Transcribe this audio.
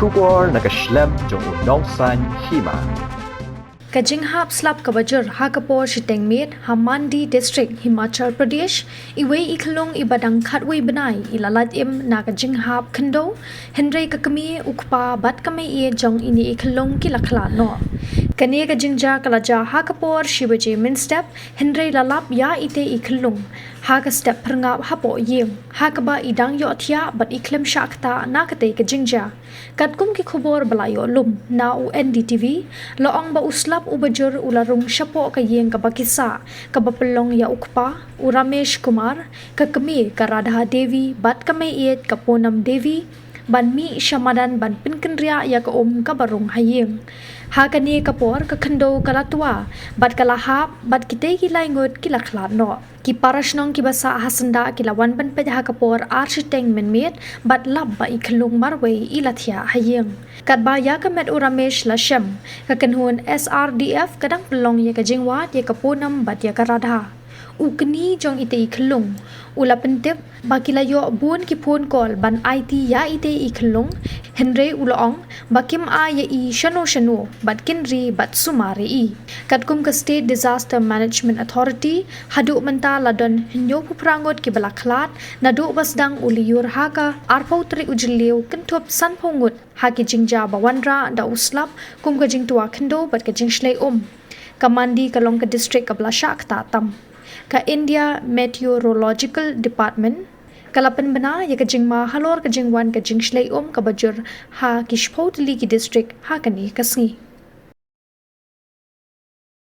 Shubor nakaslem jong unongsan Hima. Kajing hap slap kabajur hakapor shiteng mit Hamandi district Himachal Pradesh iwe Khyllung ibadang khatwe Bnai ilalat im na kajing hap khando Henry Kmie ukpa bat Kmie jong ini Khyllung ki Khlad no kane kajingja kalaja hakapor shibaje min step Henry lalap ya ite Khyllung haka step perngap hapo yim hakaba idang yo athia bat iklem shakta na kate kajingja katkum ki khobor balayo lum na UNDTV loong ba uslap ubajur ularung syapo kayeng kabakisa kabapelong ya ukpa Ramesh Kumar Kmie Radha Devi bat Ieid kaponam Devi ban mi shamadan ban pinkendria ya ka kabarung hayeng hakani kapor khando kalatwa bat kalahap bat kitay kilaingot Khlad no ki parashnong ki basa hasanda kilawan ban pe hakapor architeng menmet bat lab ba Khlung marwe ilathia hayeng katba ya kamet Ramesh lashem kakenhun SRDF kadang pelong ya ka jingwa ya kaponam bat ya karadha ukni jong ite Khlung ula pentep bakilayo bun ki phone call ban IT ya ite Khlung Henry ulong bakim a ya shano bat kinri bat sumare katkum ka state disaster management authority hadu menta ladon hinyo puprangot ki bala Khlad nadu basdang uliyur haka arpau tri ujliu kentop san phongut haki jingja bawandra da uslap kum ka jingtua khndo bat ka jingshlei kamandi kalong ka district ka bala shak ta tam ka India Meteorological Department kalapan bana ya kajingma halor kajingwan kajingslay kabajur ha kishpotli ki district ha kani kasngi